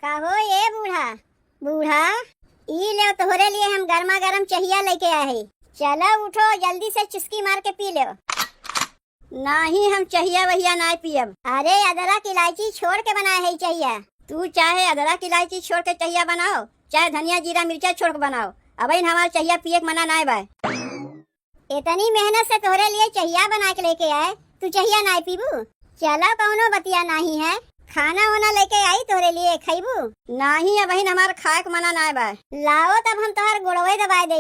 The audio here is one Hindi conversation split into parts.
कहो ये बूढ़ा बूढ़ा, ई ले तोहरे लिए हम गर्मा गर्म चाहिया लेके आए हैं। चलो उठो जल्दी से चुस्की मार के पी लो। नहीं हम चाहिया वहिया ना पियब। अरे अदरक इलायची छोड़ के बनाए है चाहिया। तू चाहे अदरक इलायची छोड़ के चाहिया बनाओ, चाहे धनिया जीरा मिर्चा छोड़ के बनाओ, अब हमारा चाहिया पिए के मना ना बा। इतनी मेहनत से तोहरे लिए चाहिया बना के लेके आए, तू चाहिया ना पीबू? चलो कौनो बतिया नहीं है, खाना वाना लेके आई तोहरे लिए, खइबू? नहीं अब हमार खाए के मना ना बा। लाओ तब हम तोहार गोड़वे दबाए दे।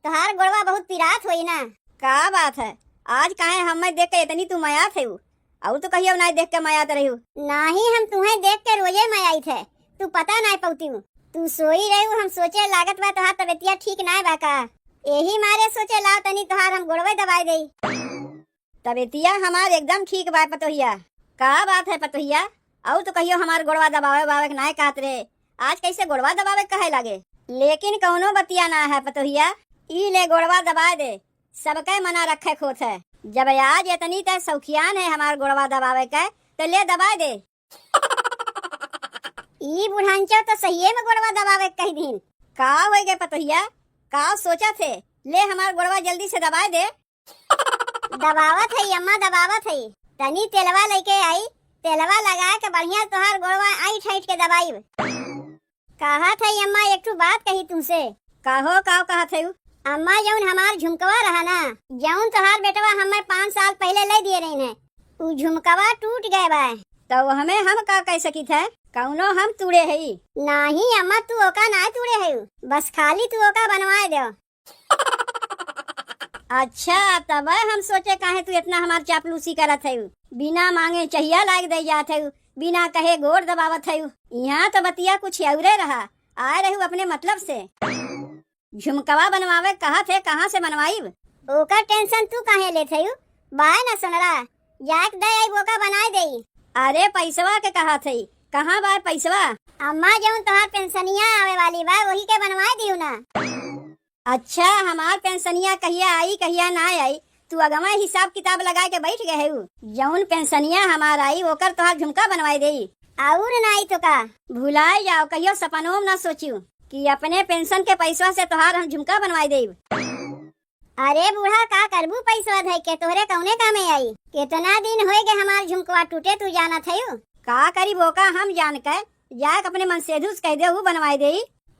तोहार गोड़वा बहुत पिरात होई ना। का बात है, आज काहे हमें देख के इतनी तू मयात है? और तो कहियो ना देख के मयात रही। नहीं हम तुम्हें देख के रोजे मयाई थे, तू पता ना पौती। तू सोई रही, हम सोचे लागत बा तोहार तबियतिया ठीक ना बा का, यही मारे सोचे लाओ तनी तोहार हम गोड़वे दबाए दे। तबियतिया हमार एकदम ठीक बा पतोहिया। का बात है पतोहिया, और तो कहियो हमार गोड़वा दबावे बावे ना कहत रे, आज कैसे गोड़वा दबावे कहे लागे? लेकिन कौनो बतिया ना है पतोहिया, ई ले गोड़वा दबा दे, सबके मना रखे खोत है। जब आज इतनी तक सौखियान है हमार गोड़वा दबावे के, तो ले दबा दे। ई बुढ़ांचो तो सही में गोड़वा दबावे कही दिन। का हो गए पतोहिया, का सोचा थे? ले हमार गोड़वा जल्दी से दबा दे। दबावत है अम्मा, दबावत है। तनी तेलवा लेके आई, तेलवा लगा के बढ़िया तोहार गोड़वा आई ठैठ के दबाई। कहा था अम्मा एक ठो बात कही तुमसे। कहो का कहा थे? अम्मा जौन हमार झुमकवा रहा ना, जौन तोहार बेटवा हमें 5 साल पहले ले दिए रही है, उ झुमकवा टूट गए बा। तो हमें हम का कह सकी थे? कौनो हम तूड़े है? नहीं अम्मा तू ओका ना तूड़े है, बस खाली तू ओका बनवा दो। अच्छा तब हम सोचे काहे तू इतना हमार चापलूसी करत है, बिना मांगे चाहिया लाग दे जात है, बिना कहे गोड़ दबावत है। यहाँ तो बतिया कुछ औरे रहा, आए रहू अपने मतलब से। झुमकवा बनवावे कहा थे, कहाँ से बनवाई? ओका टेंशन तू काहे लेत है? बाय ना सुनरा, जाक दे आई बोका बनाए दे। अरे पैसवा के कहा थे, कहाँ बा पैसवा? अम्मा जौन तोहार पेंशनिया आवे वाली बा वही के बनवाए दियो ना। अच्छा हमार पेंशनिया कहिया आई कहिया ना आई, तू अगवा हिसाब किताब लगा के बैठ गए है। जौन पेंशनिया हमार आई ओकर तोहार झुमका बनवाई दे, और ना आई तो का भुलाए जाओ, कहियो सपनों ना सोचियो कि अपने पेंशन के पैसा से तोहार हम झुमका बनवाई दे। अरे बूढ़ा का करबू पैसा धई के, तोहरे कौने कामे आई? कितना दिन होए गए हमार झुमकवा टूटे, तू जाना थे? का करी बोका हम जान के जाक अपने मन से धूस कह दे बनवाई दे।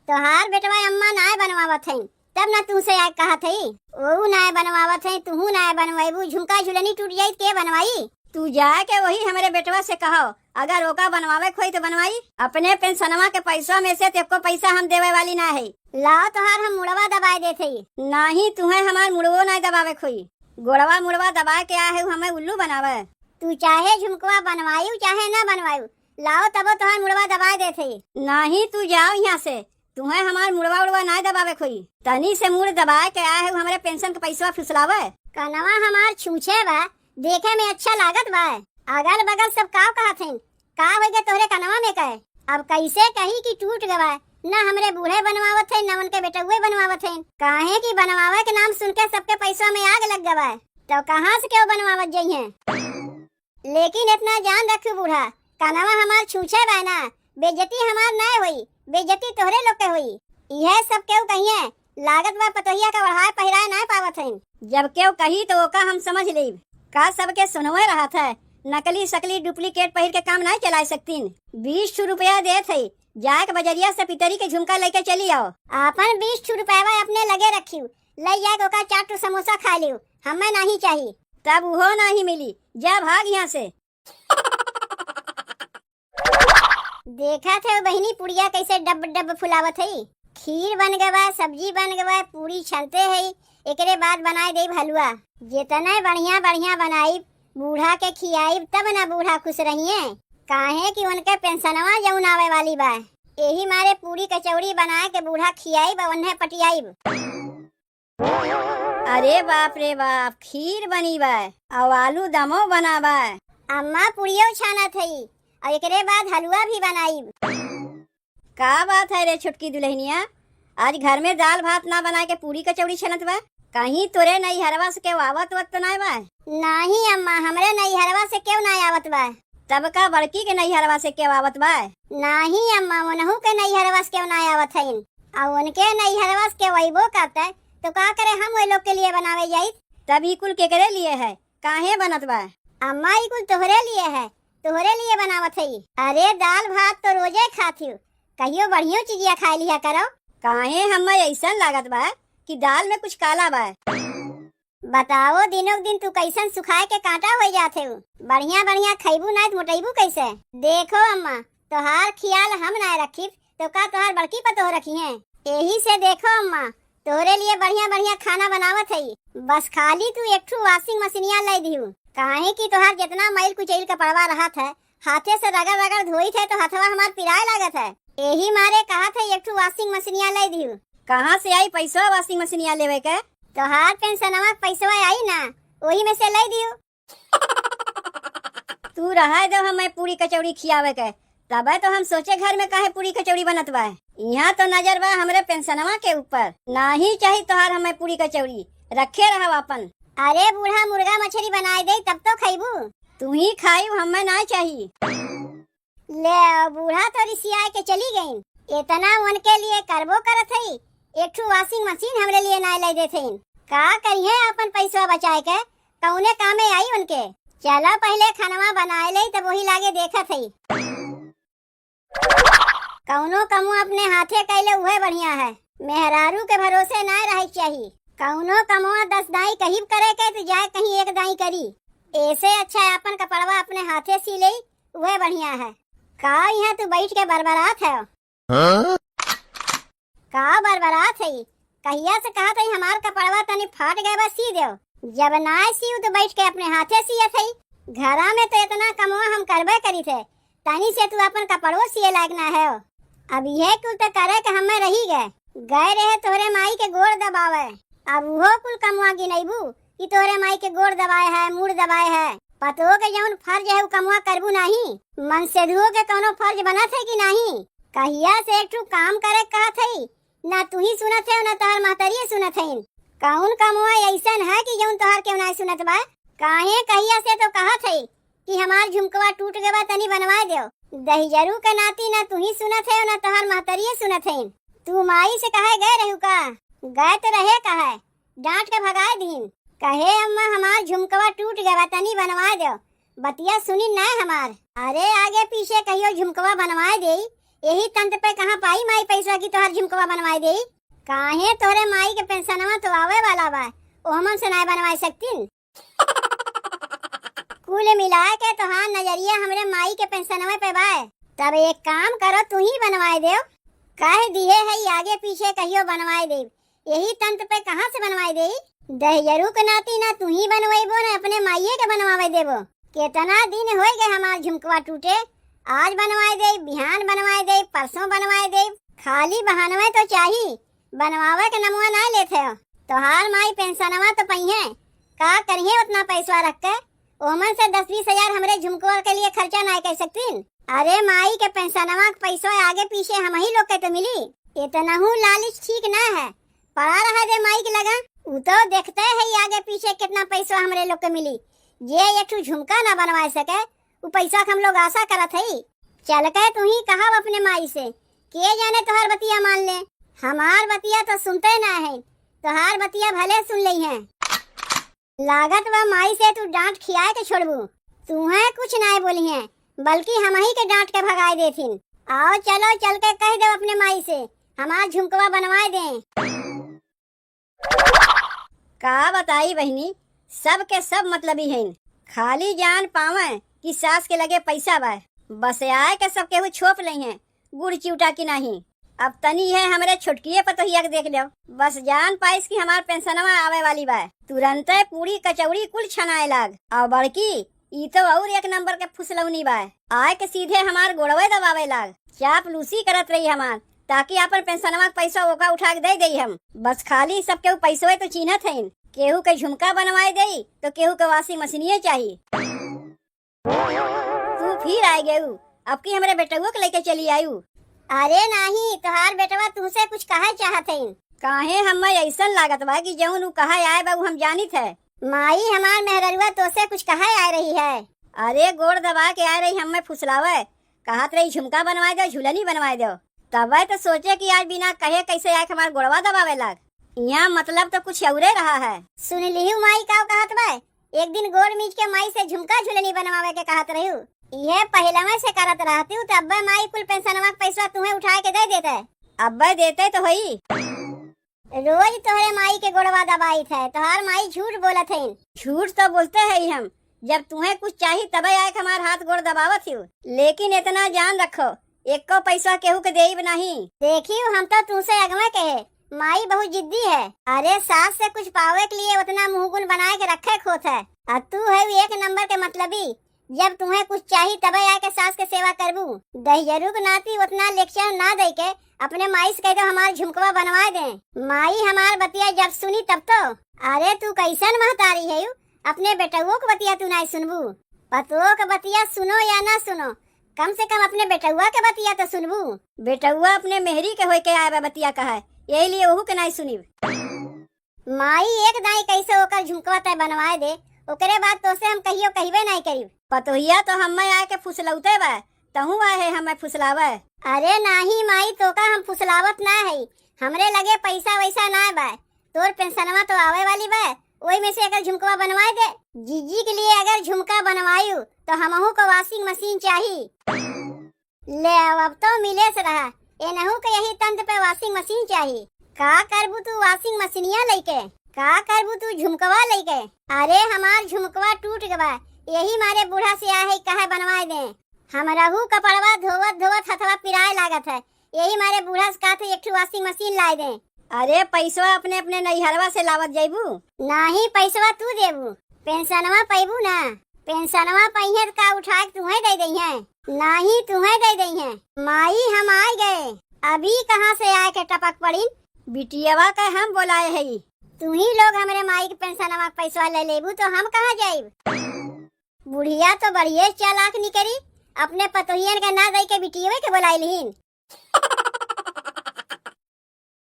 तोहार बेटवा अम्मा ना बनवावत है, तब ना तुमसे आग कहा थी, वो ना बनवावत है, तू ना बनवाईबू। झुमका झुलनी टूट जाई के बनवाई? तू जाके वही हमारे बेटवा से कहो, अगर ओका बनवावे खोई तो बनवाई। अपने पेंशनवा के पैसा में से तेको पैसा हम देवे वाली ना है। लाओ तोहार हम मुड़वा दबाए देते। नहीं तुम्हें हमार मुड़वो ना दबावे खोई, गोड़वा मुड़वा दबा के आए हमें उल्लू बनावे। तू चाहे झुमकवा बनवायू चाहे ना बनवायू, लाओ तबो तोहार मुड़वा दबाए देते। नहीं तू जाओ यहाँ से, तुम्हें हमार मुड़वा उड़वा ना दबावे खोई। तनी से मुड़ दबाए के आए हमारे पेंशन के पैसा फुसलावे। कनवा हमार छूछे बा, देखे में अच्छा लागत बा, अगल बगल सब का कहा थे, का हो गए तोहरे कनवा में कहे? अब कैसे कही कि टूट गवा? ना हमरे बूढ़े बनवावत है, न उनके बेटुए बनवावत है। काहे कि बनवावे के नाम सुन के सबके पैसा में आग लग गवा, तो कहाँ से क्यों बनवावत जाइए? लेकिन इतना जान रखू बूढ़ा, कनवा हमार छूछे बा ना, बेइज्जती हमार ना हुई, बेइज्जती तोहरे लोग के हुई। यह सब क्यों कहिए, लागत बा पतोहिया का बढ़ाए पहिराए ना पावत है। जब क्यों कही तो ओका हम समझ ली, का सबके सुनवे रहा था, नकली सकली डुप्लीकेट पहिर के काम नहीं चला सकतीन। 20 रुपया दे थे, जाके बजरिया से पितरी के झुमका लेके चली आओ। आपन 20 रुपया अपने लगे रखियो, ले जाके ओका 4 समोसा खा लियो, हमें नहीं चाहिए। तब वो नहीं मिली, जा भाग यहाँ से। देखा थे बहनी पुड़िया कैसे डब डब फुलावत है, खीर बन गवा, सब्जी बन गवा, पूरी छलते है, एकरे बाद बनाए दे हलवा। जितने बढ़िया बढ़िया बनाई बूढ़ा के खियाई, तब ना बूढ़ा खुश रहिए। काहे कि उनके पेंशनवा जौन आवे वाली बा, यही मारे पूरी कचौड़ी बनाए के बूढ़ा खियाई बा, उन्हें पटियाई। अरे बाप रे बाप, खीर बनी बा और आलू दमो बना बा। अम्मा पुड़ियो छाना थी और एकरे बाद हलवा भी बनाई। का बात है रे छुटकी दुल्हनिया, आज घर में दाल भात ना बना के पूरी कचौड़ी छनत बा? कहीं तोरे नई हरवा से क्यों आवत वत तो नहीं बा? नहीं अम्मा, हमरे नई हरवा से क्यों नहीं आवत बा। तब का बड़की के नैहरवा से के आवत बा? नाही अम्मा, उनहु के नैहरवा से क्यों ना आवत हईन। और उनके नैहरवा से के वहीबो करता है तो का करे, हम वो लोग के लिए बनावे जाई। तब ई कुल केकरे लिए है, काहे बनत बा? अम्मा ई कुल तोहरे लिए है, तोहरे लिए बनावत हई। अरे दाल भात तो रोजे खाती हूँ, कहियो बढ़िया चीजिया खा लिया करो। काहे हमें ऐसा लागत बा कि दाल में कुछ काला बा? बताओ दिनों दिन तू कैसन सुखाए के कांटा हो जाते हो। बढ़िया बढ़िया खैबू ना तो मोटेबू कैसे। देखो अम्मा, तोहार ख्याल हम ना रखी तो का तोहार बड़की पतोह रखी है। यही से देखो अम्मा, तोहरे लिए बढ़िया बढ़िया खाना बनावत हई। बस खाली तू एक ठू वॉशिंग मशीनिया ले दिहू, काहे कि तोहार जितना मैल कुचैल कपड़वा रहा था हाथे से रगड़ रगड़ धोई थे तो हथवा हमार पिराए लागत है। यही मारे कहा था एक ठू वॉशिंग मशीनिया ले दिहू। कहाँ से आई पैसा वॉशिंग मशीनिया लेवे के? तोहार पेंशनवा पैसवा आई ना, वही में से ले दियो। तू रहा दो हमें पूरी कचौड़ी खियावे के, तब तो हम सोचे घर में काहे पूरी कचौड़ी बनत बा। यहाँ तो नजर बा हमरे पेंशनवा के ऊपर। नहीं चाहिए तोहार हमें पूरी कचौड़ी, रखे रहा अपन। अरे बूढ़ा मुर्गा मछली बनाए दे तब तो खैबू। तू ही खाई, हमें ना चाहिए। ले बूढ़ा तो रिसिया के चली गई। इतना उनके लिए करबो करत हई, एक ठू वॉशिंग मशीन हमरे लिए ना ले देथे। का करिए अपन पैसा बचाए के, कौने कामे आई उनके। चलो पहले खानवा बनाए ले तब वही लागे देखत हई। कौनो कमो अपने हाथे कैले उहे बढ़िया है, मेहरारू के भरोसे ना रहे चाहिए। कौनो कमो 10 दाई कहीं करे के तो जाए कहीं 1 दाई करी। ऐसे अच्छा है अपन कपड़वा अपने हाथे सी ले, उहे बढ़िया है। का यहाँ तू बैठ के बरबरात है? का बरबरात है? कहिया से कहा था हमार कपड़वा तनी फाट गए बस सी दो। जब ना सी तो बैठ के अपने हाथे सियत है। घरा में तो इतना कमवा हम करबे करी थे, तनी से तू अपन कपड़ो सिए लायक ना है। अब यह कुल तो करे के हमें रही गए रहे तोहरे माई के गोड़ दबावे। अब वो कुल कमवा गिनैबू कि तोहरे माई के गोड़ दबाए है, मुड़ दबाए है। पतो के जौन फर्ज है वो कमवा करबू नहीं। मन से धुओ के कोनो फर्ज बना थे कि नहीं। कहिया से एक ठू काम करे कहा थई, ना तू ही सुनत है ना तोहर महतरिये सुनत है। कौन कमवा ऐसन है कि जौन तोहर क्यों ना सुनत बा? काहे कहिया से तो कहा थई कि हमार झुमकवा टूट गवा तनी बनवा दो। दहिजरू के नाती ना तू ही सुनत है ना तोहर महतरिये सुनत है। तू माई से कहे गए रहू का? गए तो रहे कहे, डांट के भगाए दीन। कहे अम्मा हमार झुमकवा टूट गवा तनी बनवा दो। बतिया सुनी ना हमार। अरे आगे पीछे कहियो झुमकवा बनवा दे, यही तंत्र पे कहाँ पाई माई पैसा की तोहर झुमकवा बनवाई दे। काहे तोरे माई के पेंशनवा तो आवे वाला बा, ओ हमन से ना बनवाई सकतीन। कुल मिला के तोहार नजरिया हमरे माई के पेंशनवा पे बा। तब एक काम करो, तू ही बनवाई दे। कह दिए है आगे पीछे कहियो बनवाई दे, यही तंत्र पे कहाँ से बनवाई दे। दहिजरू के नाती ना तू ही बनवाइबो ना अपने माइये के बनवावे देबो। कितना दिन हो गए हमार झुमकवा टूटे, आज बनवाए दे, बिहान बनवाए दे, परसों बनवाए दे। खाली बहानवा तो चाहिए, बनवावे के नमुआ ना लेते हो। तोहार माई पेंशनवा तो पहिए, का करिए उतना पैसा रख के। ओमन से 10-20 हजार हमरे झुमकवा के लिए खर्चा ना कर सकतीन। अरे माई के पेंशनवा के पैसा आगे पीछे हम ही लोग के तो मिली। इतना हूँ लालच ठीक ना है, पड़ा रहा दे माई के लगा। उ तो देखते है आगे पीछे कितना पैसा हमरे लोग के मिली। जे एक ठू झुमका ना बनवा सके वो पैसा हम लोग आशा करत है। चल के तू ही कहा अपने माई से, के जाने तोहार बतिया मान ले। हमार बतिया तो सुनते ना है, तोहार बतिया भले सुन ली है। लागत व माई से तू डांट खियाए के छोड़बू। तू है कुछ ना बोली है, बल्कि हम ही के डांट के भगाए देथिन। आओ चलो चल के कह दो अपने माई से हमार झुमकवा बनवाए दे। का बताई बहनी, सब के सब मतलबी हैं। खाली जान पावे कि सास के लगे पैसा बा, बस आए के सब केहू छोप नहीं है, गुड़ चिवटा की नहीं। अब तनी है हमरे छुटकिए पतोहिया के देख लो, बस जान पाइस कि हमार पेंशनवा आवे वाली बा। तुरंत पूरी कचौड़ी कुल छनाए लाग। और बड़की ई तो और एक नंबर के फुसलौनी बा, आए के सीधे हमार गोड़वे दबावे लाग। चापलूसी करत रही हमार, ताकि अपन पेंशनवा के पैसा ओका उठा के दे दे हम। बस खाली सब केहू पैसवे तो चिन्हत है, केहू के झुमका बनवाए दे तो केहू के वॉशिंग मशीनिये चाहिए। तू फिर आए गेहू, अब की हमरे बेटुआ के लेके चली आयु। अरे नहीं, तोहार बेटवा तुमसे कुछ कहा चाहत है। काहे हमें ऐसा लागत बा कि जौन उ कहा आए बा हम जानित है। माई हमार मेहररुआ तो से कुछ कहा आ रही है। अरे गोड़ दबा के आ रही हमें फुसलावे, कहत रही झुमका बनवाए दो, झुलनी बनवाए दो। तब तो सोचे कि आज बिना कहे कैसे आए हमार गोड़वा दबावे लग। यहाँ मतलब तो कुछ औरे रहा है। सुन लिहू माई का कहत बा, एक दिन गोड़ मीच के माई से झुमका झुलनी बनवावे के कहत रही। ये पहलवा से करत रहती हूँ, तब माई कुल पेंशनवा का पैसा तुम्हें उठा के दे देता है। अब्बे देते तो होई। रोज तोहरे माई के गोड़वा दबाई थे, तोहार माई झूठ बोलत है। झूठ तो बोलते हैं हम, जब तुम्हें कुछ चाहिए तबे आए हमार हाथ गोड़ दबावत हो। लेकिन इतना जान रखो, एक को पैसा केहू के देब नहीं। देखियो हम तो तुमसे अगवा कहे, माई बहुत जिद्दी है। अरे सास से कुछ पावे के लिए उतना मुंहगुन बनाए के रखे खोत है, और तू है एक नंबर के मतलबी। जब तुम्हें कुछ चाहिए तबे आके सास के सेवा करबू। दहियरू के नाती उतना लेक्चर ना दे के अपने माई से कह दो हमार झुमकवा बनवा दे। माई हमार बतिया जब सुनी तब तो, अरे तू कैसन महतारी है यू, अपने बेटुओं के बतिया तू नहीं सुनबू। पतों के बतिया सुनो या ना सुनो, कम से कम अपने बेटुआ के बतिया तो सुनबू। बेटुआ अपने मेहरी के होके आए बतिया का है, यही लिए ओहू के नहीं सुनी। माई एक दाई कैसे होकर झुमकवा तय बनवाए दे, ओकरे बाद तो से हम कहियो कहबे नहीं करीब। पतोहिया तो हमें आके फुसलौते बा, तहू आए है हमें फुसलावे। अरे नहीं माई, तो का हम फुसलावत ना है, हमरे लगे पैसा वैसा ना बा। तोर पेंशनवा तो आवे वाली बा, वही में से अगर झुमकवा बनवाए दे। जीजी के लिए अगर झुमका बनवायू तो हमहू को वॉशिंग मशीन चाहिए। ले अब तो मिले से रहा, एनहू के यही तंत्र पे वॉशिंग मशीन चाहिए। का करबू तू वॉशिंग मशीनिया लेके, का करबू तू झुमकवा लेके? अरे हमार झुमकवा टूट गवा, यही मारे बूढ़ा से आहे कहे बनवाए दे। हमरहू कपड़वा धोवत धोवत हथवा पिराए लागत है, यही मारे बूढ़ा से कहते एक वॉशिंग मशीन ला दे। अरे पैसा अपने अपने नैहरवा से लावत जाइबू। नहीं पैसवा तू देबू, पेंशनवा पैबू ना। पेंशनवा पहिए का उठा के तुम्हें दे दई है, नहीं तुम्हें दे दई है। माई हम आ गए, अभी कहाँ से आए के टपक पड़ी। बिटियावा का हम बोलाए है, तुम ही लोग हमारे माई के पेंशनवा पैसा ले लेबू तो हम कहाँ जाइब। बुढ़िया तो बढ़िया चालाक निकली, अपने पतोहियन के ना दई के बिटिया के बुलाई लीन।